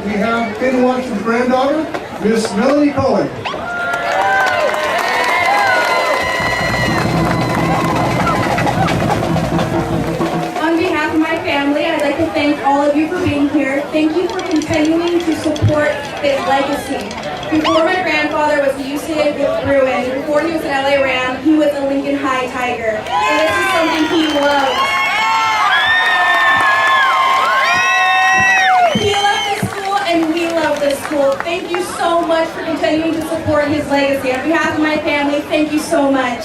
we have Kenny Washington's granddaughter, Miss Melanie Cohen. On behalf of my family, I'd like to thank all of you for being here. Thank you for continuing to support his legacy. Before my grandfather was a UCLA Bruin, before he was an LA Ram, he was a Lincoln High Tiger. And this is something he loved. He loved this school and we love this school. Thank you so much for continuing to support his legacy. On behalf of my family, thank you so much.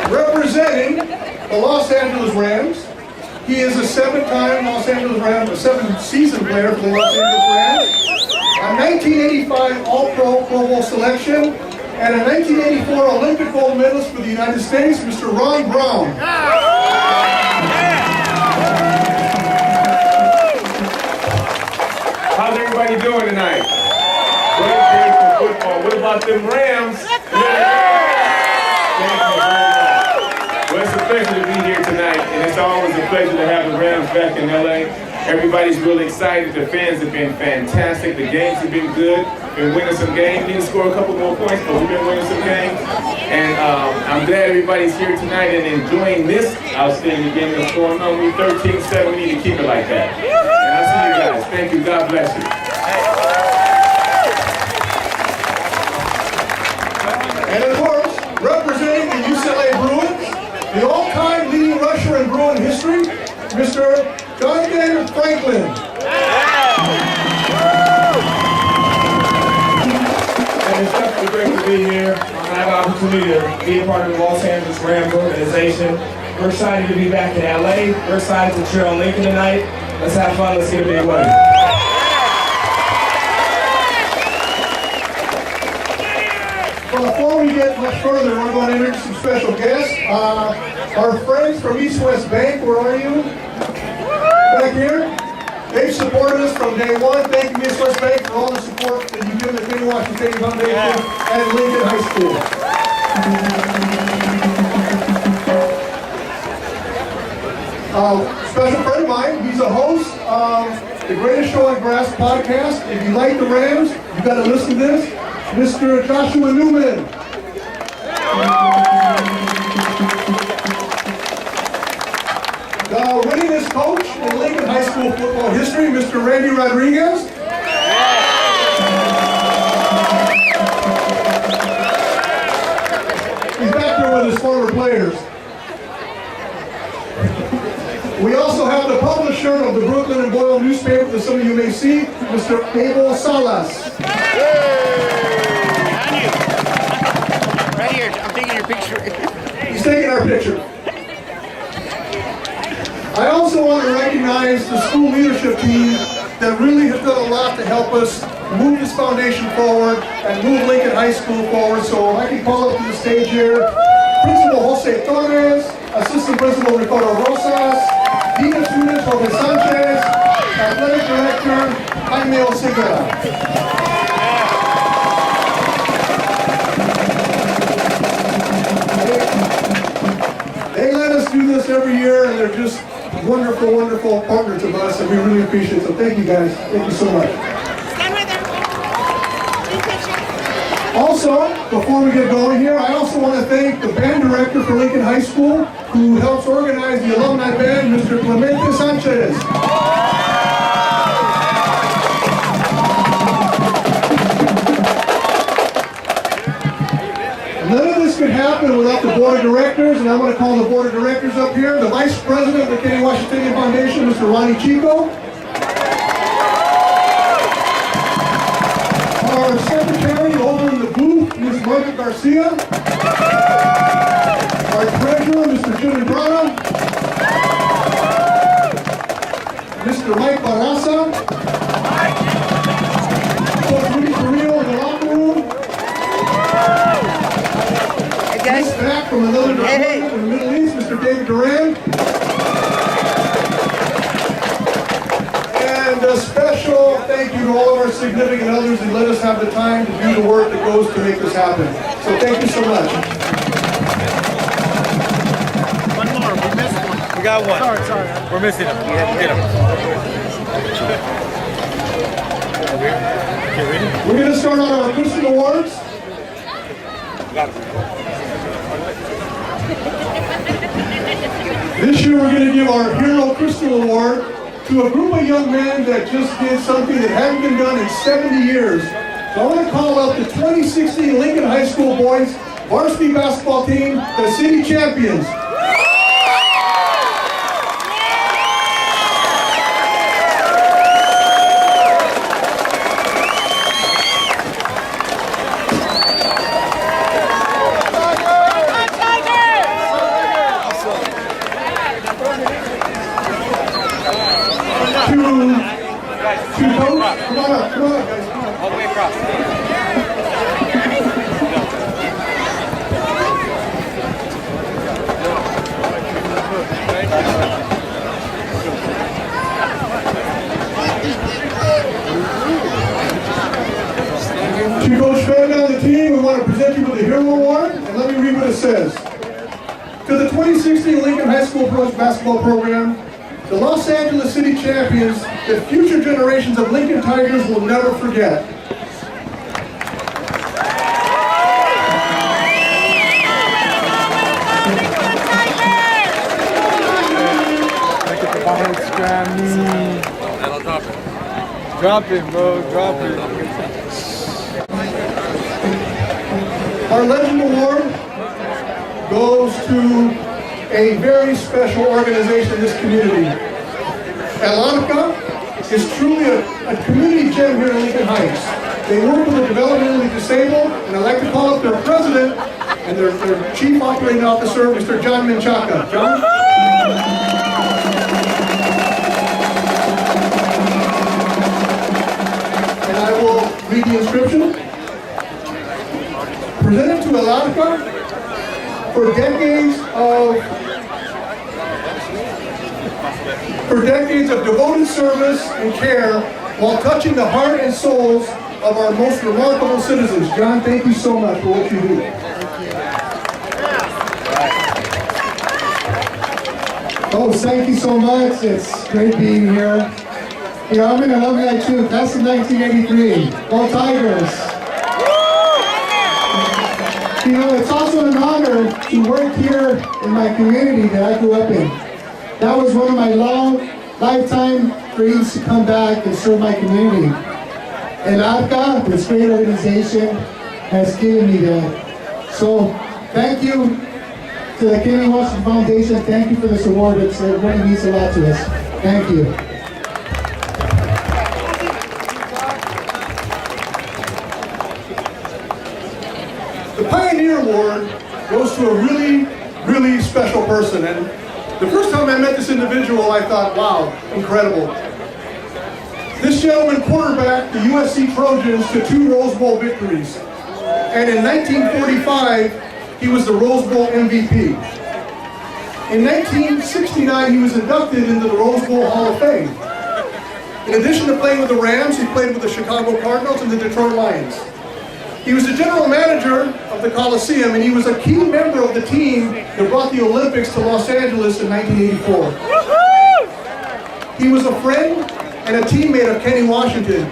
Representing the Los Angeles Rams, he is a seven-time Los Angeles Rams, a seven-season player for the Los Angeles Rams, a 1985 All-Pro Pro Bowl selection, and a 1984 Olympic gold medalist for the United States, Mr. Ron Brown. How's everybody doing tonight? Great for football. What about them Rams? Well, it's a pleasure to be here tonight, and it's always a pleasure to have the Rams back in LA. Everybody's really excited. The fans have been fantastic. The games have been good. Been winning some games. Need to score a couple more points, but we've been winning some games. And I'm glad everybody's here tonight and enjoying this outstanding game that's going on. We're 13-7. We need to keep it like that. And I'll see you guys. Thank you. God bless you. And of course, representing the UCLA Bruins, the all-time leading rusher in Bruin history, Mr. Johnathan Franklin. And it's definitely great to be here. I have an opportunity to be a part of the Los Angeles Rams organization. We're excited to be back in LA. We're excited to cheer on Lincoln tonight. Let's have fun. Let's get a big win. Well, before we get much further, we're going to introduce some special guests. Our friends from East West Bank, where are you? Back here. They've supported us from day one. Thank you, East West Bank, for all the support that you've given the Kenny Washington Foundation and Lincoln High School. Special friend of mine, he's a host of the Greatest Show on Grass podcast. If you like the Rams, you've got to listen to this. Mr. Joshua Newman. The winningest coach in Lincoln High School football history, Mr. Randy Rodriguez. He's back there with his former players. We also have the publisher of the Brooklyn and Boyle newspaper that some of you may see, Mr. Abel Salas. Right here, I'm taking your picture. He's taking our picture. I also want to recognize the school leadership team that really has done a lot to help us move this foundation forward and move Lincoln High School forward. So I can call up to the stage here Principal Jose Torres, Assistant Principal Ricardo Rosas, Dean of Students Jorge Sanchez, Athletic Director Jaime Osigara. They let us do this every year, and they're just wonderful, wonderful partners of us, and we really appreciate it. So thank you guys. Thank you so much. Stand right there. Big picture. Also, before we get going here, I also want to thank the band director for Lincoln High School, who helps organize the alumni band, Mr. Clemente Sanchez. None of this could happen without the board of directors, and I'm going to call the board of directors up here. The vice president of the Kenny Washington Foundation, Mr. Ronnie Chico. Our secretary over in the booth, Ms. Margaret Garcia. Our treasurer, Mr. Jimmy Brana. Mr. Mike Barraza. Coach Rudy Carrillo in the locker room. Guys. Back from another department in the Middle East, Mr. David Duran. And a special thank you to all of our significant others who let us have the time to do the work that goes to make this happen. So thank you so much. One more. We got one. Sorry. We're missing him. Get him. We're going to start on our Christian Awards. This year we're going to give our Hero Crystal Award to a group of young men that just did something that hadn't been done in 70 years. So I want to call out the 2016 Lincoln High School boys varsity basketball team, the city champions. To coach, come on up, guys. All the way across. To Coach Fan on the team, we want to present you with the Hero Award, and let me read what it says. To the 2016 Lincoln High School Girls Basketball Program, the Los Angeles City Champions that future generations of Lincoln Tigers will never forget. That'll drop it. Drop it, bro. Drop it. Our Legend Award goes to a very special organization in this community. Arca is truly a community gem here in Lincoln Heights. They work with the developmentally disabled, and I'd like to call up their president and their chief operating officer, Mr. John Menchaca. John? And I will read the inscription. Presented to Arca for decades of devoted service and care while touching the heart and souls of our most remarkable citizens. John, thank you so much for what you do. Oh, thank you so much. It's great being here. You know, I'm in a lovely night too. That's in 1983. All Tigers. You know, it's also an honor to work here in my community that I grew up in. That was one of my lifetime dreams to come back and serve my community. And Arca, this great organization, has given me that. So, thank you to the Kenny Washington Foundation. Thank you for this award. It really means a lot to us. Thank you. The Pioneer Award goes to a really, really special person. And the first time I met this individual, I thought, wow, incredible. This gentleman quarterbacked the USC Trojans to 2 Rose Bowl victories. And in 1945, he was the Rose Bowl MVP. In 1969, he was inducted into the Rose Bowl Hall of Fame. In addition to playing with the Rams, he played with the Chicago Cardinals and the Detroit Lions. He was the general manager of the Coliseum, and he was a key member of the team that brought the Olympics to Los Angeles in 1984. He was a friend and a teammate of Kenny Washington,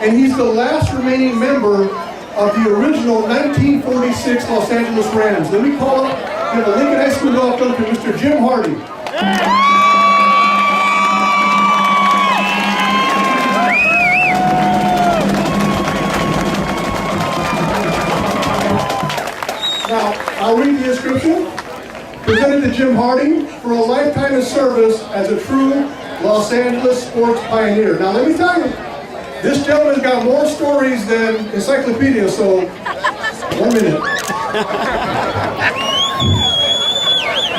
and he's the last remaining member of the original 1946 Los Angeles Rams. Let me call up, give a Lincoln High School welcome to Mr. Jim Hardy. Now, I'll read the inscription. Presented to Jim Harding for a lifetime of service as a true Los Angeles sports pioneer. Now, let me tell you, this gentleman's got more stories than encyclopedia, so 1 minute.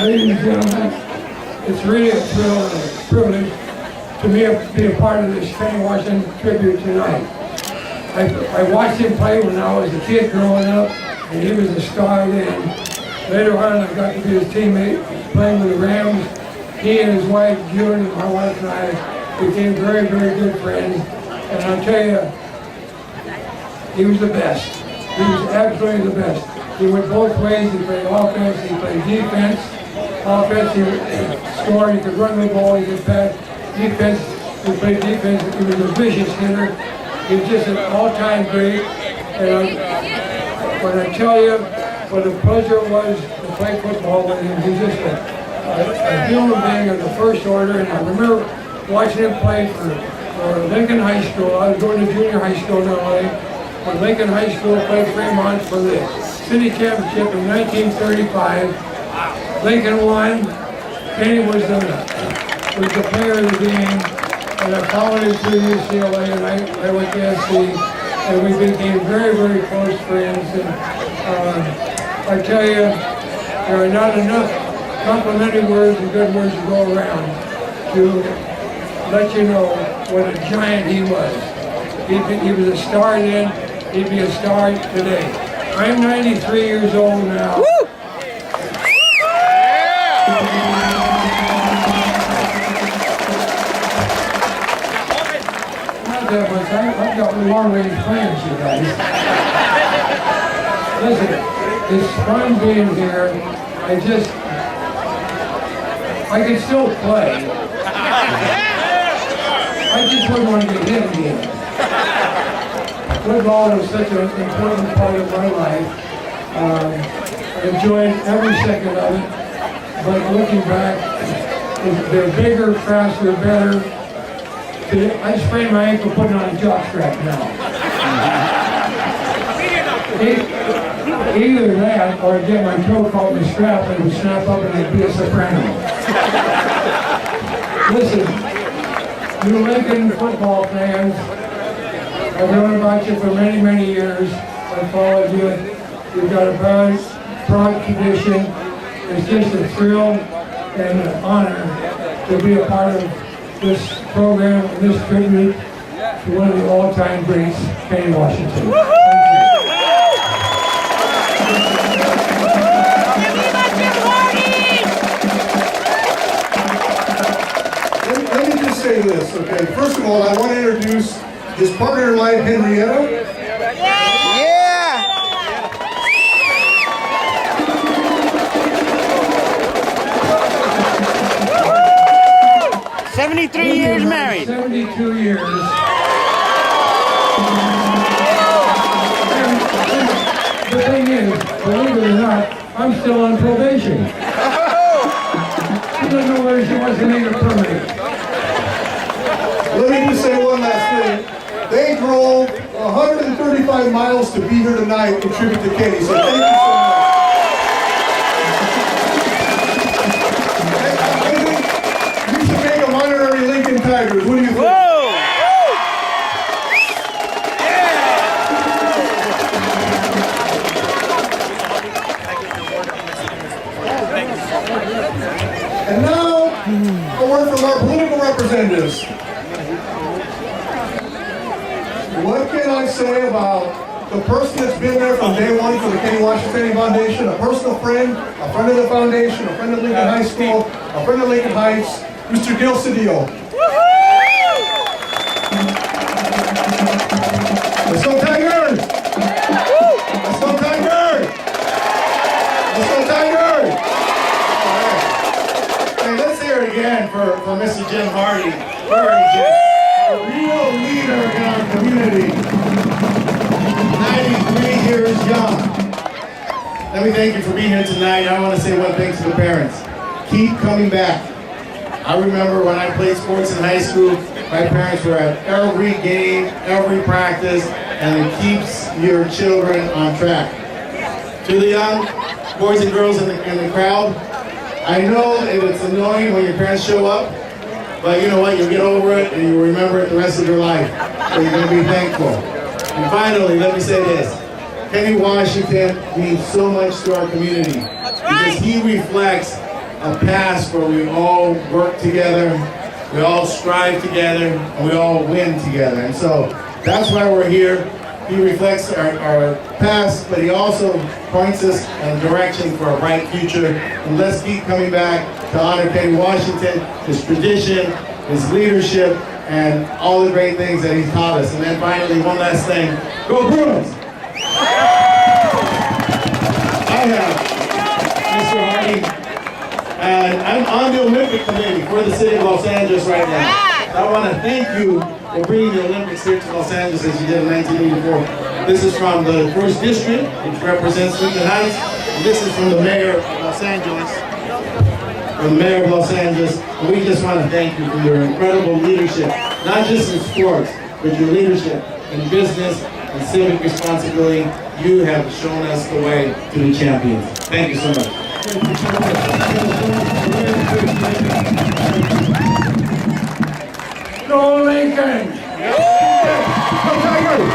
Ladies and gentlemen, it's really a thrill and a privilege to be a part of this Kenny Washington tribute tonight. I watched him play when I was a kid growing up, and he was a star then. Later on, I got to be his teammate, playing with the Rams. He and his wife, June, and my wife and I became very, very good friends. And I'll tell you, he was the best. He was absolutely the best. He went both ways. He played offense, he played defense. offensive scorer. He could run the ball. He could pass defense. He played defense. He was a vicious hitter. He was just an all-time great. And when I tell you what a pleasure it was to play football with him, he's just a human being of the first order. And I remember watching him play for Lincoln High School. I was going to junior high school in LA. When Lincoln High School played Fremont for the city championship in 1935. Lincoln won. Kenny was the player of the game. And I followed him through UCLA, and I went to SC, and we became very, very close friends. And I tell you, there are not enough complimentary words and good words to go around to let you know what a giant he was. He was a star then, he'd be a star today. I'm 93 years old now. Woo! I've got long-range plans, you guys. Listen, it's fun being here. I can still play. I just wouldn't want to get hit again. Football was such an important part of my life. I enjoyed every second of it. But looking back, they're bigger, faster, better. I sprained my ankle putting on a jock strap now. Either that or I'd get my toe caught in the strap and it would snap up and I'd be a soprano. Listen, you Lincoln football fans, I've known about you for many, many years. I followed you. You've got a proud tradition. It's just a thrill and an honor to be a part of this program and this tribute to one of the all-time greats, Kenny Washington. Let me just say this, okay? First of all, I want to introduce his partner in life, Henrietta. 73 years married. 72 years. The thing is, believe it or not, I'm still on probation. She doesn't know whether she wants to make it permanent. Let me just say one last thing. They drove 135 miles to be here tonight in tribute to Kenny, so thank you so much. Honorary Lincoln Tigers. What do you think? Whoa! And now, a word from our political representatives. What can I say about the person that's been there from day one for the Kenny Washington Foundation, a personal friend, a friend of the foundation, a friend of Lincoln High School, a friend of Lincoln Heights, Mr. Cedillo. Let's go Tigers! Let's go Tigers! Let's go Tigers! Hey, let's hear it again for Mr. Jim Hardy. Very just a real leader in our community. 93 years young. Let me thank you for being here tonight. I want to say one thing to the parents. Keep coming back. I remember when I played sports in high school, my parents were at every game, every practice, and it keeps your children on track. To the young boys and girls in the crowd, I know it's annoying when your parents show up, but you know what, you'll get over it and you'll remember it the rest of your life. So you're going to be thankful. And finally, let me say this. Kenny Washington means so much to our community because he reflects a past where we all work together, we all strive together, and we all win together. And so that's why we're here. He reflects our past, but he also points us in a direction for a bright future. And let's keep coming back to honor Kenny Washington, his tradition, his leadership, and all the great things that he's taught us. And then finally, one last thing. Go Bruins! I have Mr. Hardy. I And I'm on the Olympic committee for the city of Los Angeles right now. I want to thank you for bringing the Olympics here to Los Angeles as you did in 1984. This is from the 1st District, which represents Lincoln Heights. And this is from the mayor of Los Angeles. From the mayor of Los Angeles. And we just want to thank you for your incredible leadership, not just in sports, but your leadership in business and civic responsibility. You have shown us the way to be champions. Thank you so much. Go Lincoln! Go Tigers!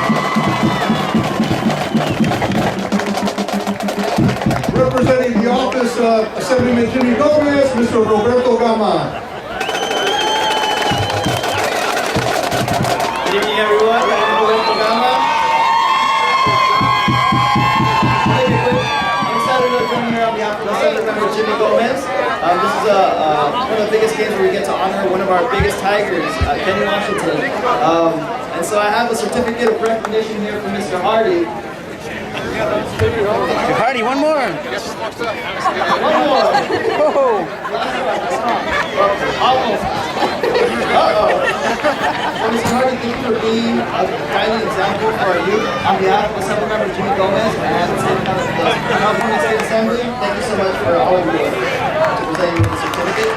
Representing the office of Assemblyman Jimmy Gomez, Mr. Roberto Gama. Good evening, everyone. My name is Roberto Gama. I'm excited to come here on behalf of Assemblyman Jimmy Gomez. This is one of the biggest games where we get to honor one of our biggest Tigers, Kenny Washington. And so I have a certificate of recognition here from Mr. Hardy. Hardy, one more. One more. Oh. Almost. Uh-oh. Well, Mr. Hardy, thank you for being a guiding example for our youth. On behalf of Assemblymember Jimmy Gomez and the California State Assembly, thank you so much for all of you to present you with the certificate.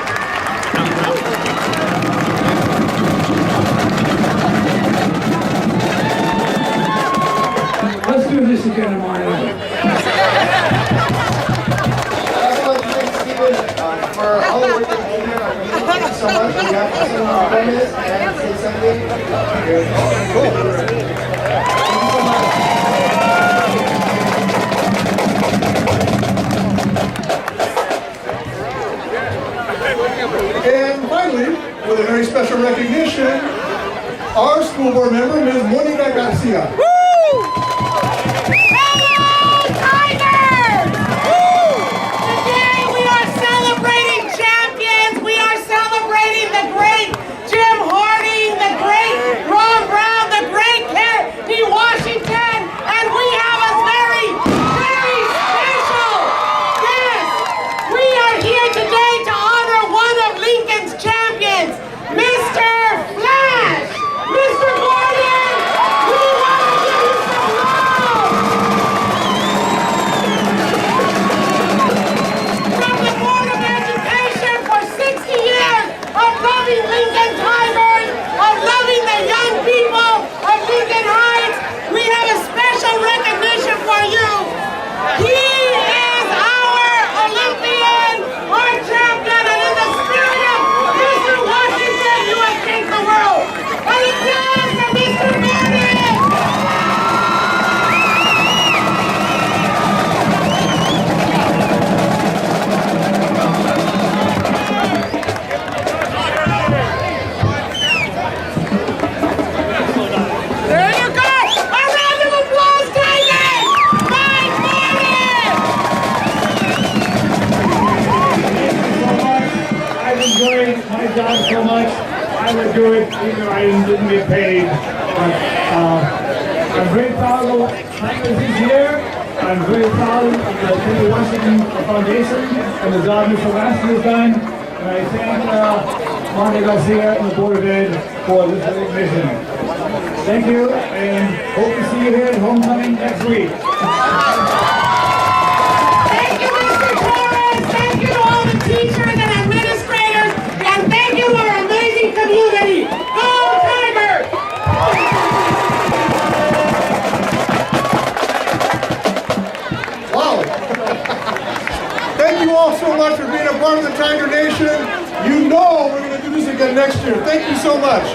Let's do this again tomorrow night. I'd also like to thank Stephen for all the work that you did here in our community. Thank you so much. On behalf of Assemblymember Gomez and the State Assembly. Cool. Thank you so much. And finally, with a very special recognition, our school board member, Ms. Monica Garcia. Today we are celebrating champions. We are celebrating the great Jim Harding, the great Ron Brown, the great Kenny Washington, and we have a very, very special guest. We are here today to honor one of Lincoln's champions, Mr. Flash, Mr. Gordon. We want to give you some love. From the Board of Education for 60 years of loving Lincoln Tigers, of loving the young people of Lincoln Heights, we have a special recognition for you. He is our Olympian, our champion, and in the spirit of Mr. Washington, you have changed the world. And it's time for Mr. Gordon. There you go! A round of applause, Tigers! Mike Gordon! I've enjoyed my job so much. I would do it even though I didn't get paid. But I'm very proud of what Tigers this year. I'm very proud of the Kenny Washington Foundation and the job Mr. Varsity has done. And I thank Monica Garcia and the Board of Ed for this recognition. Thank you, and hope to see you here at homecoming next week. Thank you, Mr. Torres. Thank you to all the teachers and administrators. And thank you to our amazing community. Go Tigers! Wow. Thank you all so much for being a part of the Tiger Nation. You know we're going to do this again next year. Thank you so much.